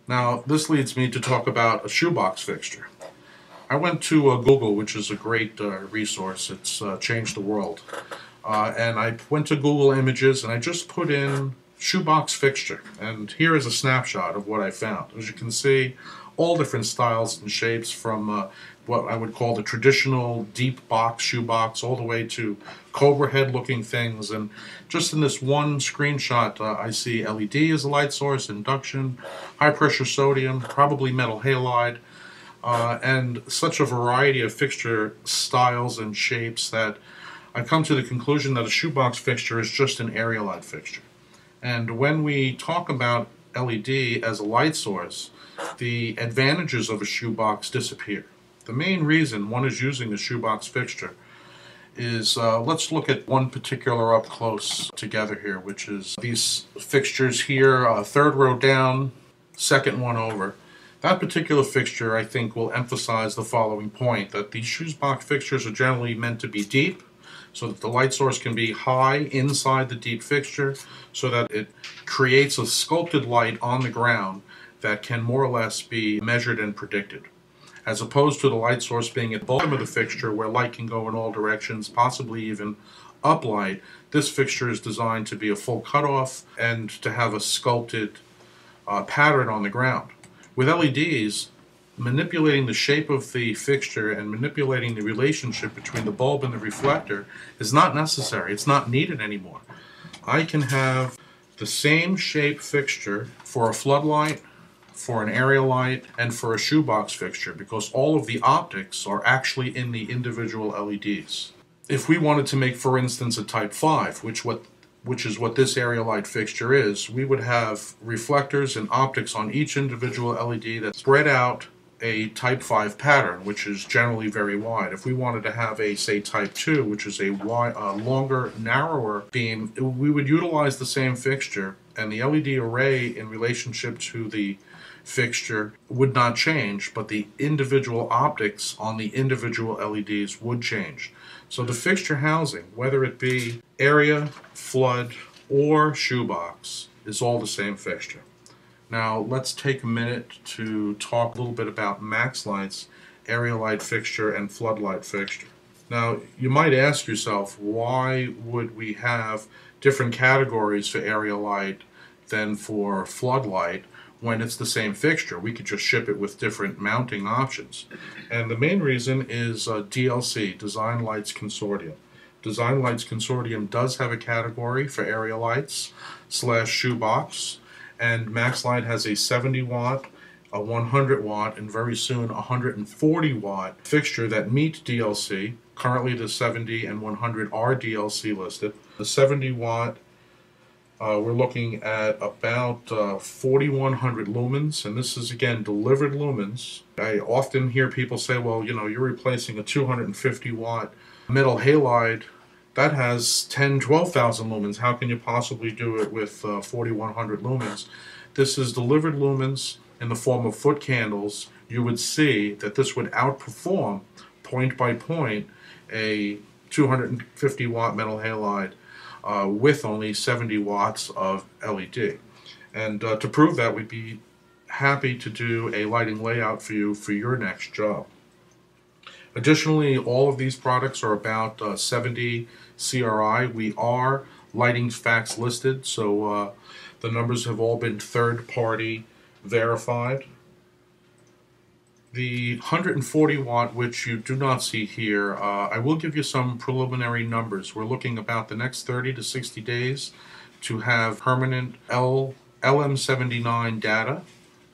Now, this leads me to talk about a shoebox fixture. I went to Google, which is a great resource. It's changed the world. And I went to Google Images and I just put in shoebox fixture. And here is a snapshot of what I found. As you can see, all different styles and shapes from what I would call the traditional deep box shoebox all the way to cobra head looking things. And just in this one screenshot, I see LED as a light source, induction, high pressure sodium, probably metal halide, and such a variety of fixture styles and shapes that I come to the conclusion that a shoebox fixture is just an area light fixture. And when we talk about LED as a light source, the advantages of a shoebox disappear. The main reason one is using a shoebox fixture is, let's look at one particular up close together here, which is these fixtures here, third row down, second one over. That particular fixture, I think, will emphasize the following point, that these shoebox fixtures are generally meant to be deep, so that the light source can be high inside the deep fixture, so that it creates a sculpted light on the ground that can more or less be measured and predicted, as opposed to the light source being at the bottom of the fixture where light can go in all directions, possibly even uplight. This fixture is designed to be a full cutoff and to have a sculpted pattern on the ground. With LEDs, manipulating the shape of the fixture and manipulating the relationship between the bulb and the reflector is not necessary. It's not needed anymore. I can have the same shape fixture for a floodlight, for an area light, and for a shoebox fixture, because all of the optics are actually in the individual LEDs. If we wanted to make, for instance, a Type 5, which is what this area light fixture is, we would have reflectors and optics on each individual LED that spread out a Type 5 pattern, which is generally very wide. If we wanted to have a, say, Type 2, which is a longer, narrower beam, we would utilize the same fixture, and the LED array in relationship to the fixture would not change, but the individual optics on the individual LEDs would change. So the fixture housing, whether it be area, flood, or shoebox, is all the same fixture. Now let's take a minute to talk a little bit about Maxlights area light fixture and floodlight fixture. Now you might ask yourself, why would we have different categories for area light than for floodlight when it's the same fixture? We could just ship it with different mounting options. And the main reason is DLC, Design Lights Consortium. Design Lights Consortium does have a category for area lights / shoebox, and Maxlight has a 70 watt, a 100 watt, and very soon a 140 watt fixture that meet DLC. Currently the 70 and 100 are DLC listed. The 70 watt, we're looking at about 4,100 lumens, and this is again delivered lumens. I often hear people say, well, you know, you're replacing a 250 watt metal halide that has 12,000 lumens. How can you possibly do it with 4,100 lumens? This is delivered lumens in the form of foot candles. You would see that this would outperform point by point a 250 watt metal halide with only 70 watts of LED. And to prove that, we'd be happy to do a lighting layout for you for your next job. Additionally, all of these products are about 70 CRI. We are lighting facts listed, so the numbers have all been third-party verified. The 140 watt, which you do not see here, I will give you some preliminary numbers. We're looking about the next 30 to 60 days to have permanent LM79 data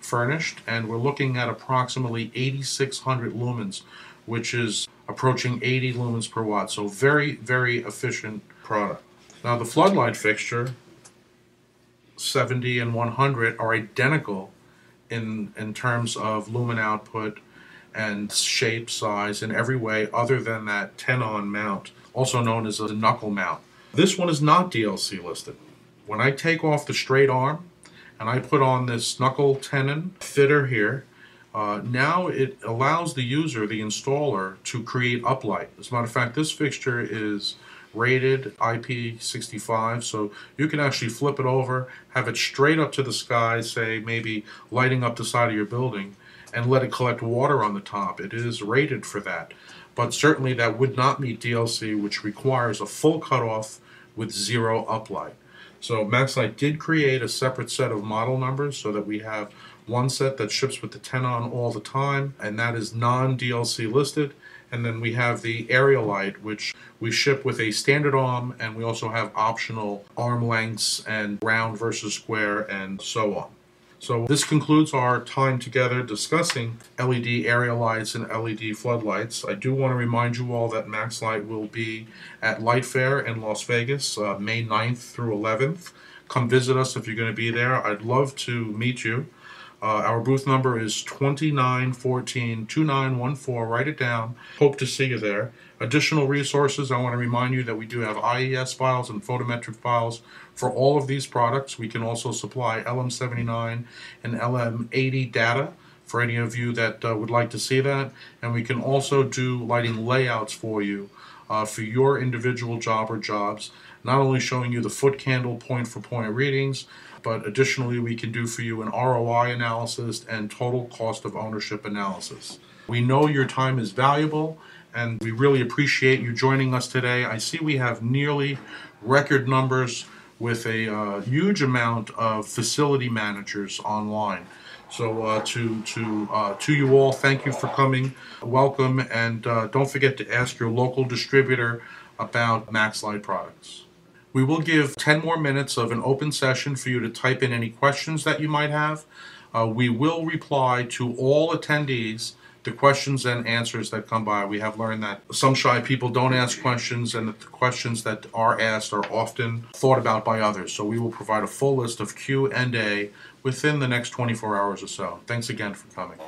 furnished, and we're looking at approximately 8,600 lumens, which is approaching 80 lumens per watt. So very, very efficient product. Now the floodlight fixture, 70 and 100, are identical in terms of lumen output and shape, size, in every way other than that tenon mount, also known as a knuckle mount. This one is not DLC listed. When I take off the straight arm and I put on this knuckle tenon fitter here, now it allows the user, the installer, to create uplight. As a matter of fact, this fixture is rated IP65, so you can actually flip it over, have it straight up to the sky, say maybe lighting up the side of your building, and let it collect water on the top. It is rated for that. But certainly that would not meet DLC, which requires a full cutoff with zero uplight. So Maxlight did create a separate set of model numbers so that we have one set that ships with the 10 on all the time, and that is non-DLC listed. And then we have the area light, which we ship with a standard arm, and we also have optional arm lengths and round versus square and so on. So this concludes our time together discussing LED area lights and LED floodlights. I do want to remind you all that Maxlight will be at Light Fair in Las Vegas, May 9th through 11th. Come visit us if you're going to be there. I'd love to meet you. Our booth number is 2914-2914. Write it down. Hope to see you there. Additional resources, I want to remind you that we do have IES files and photometric files for all of these products. We can also supply LM79 and LM80 data for any of you that would like to see that. And we can also do lighting layouts for you for your individual job or jobs, not only showing you the foot candle point-for-point readings, but additionally we can do for you an ROI analysis and total cost of ownership analysis. We know your time is valuable, and we really appreciate you joining us today. I see we have nearly record numbers with a huge amount of facility managers online. So to you all, thank you for coming. Welcome, and don't forget to ask your local distributor about Maxlight products. We will give 10 more minutes of an open session for you to type in any questions that you might have. We will reply to all attendees the questions and answers that come by. We have learned that some shy people don't ask questions, and that the questions that are asked are often thought about by others. So we will provide a full list of Q&A within the next 24 hours or so. Thanks again for coming.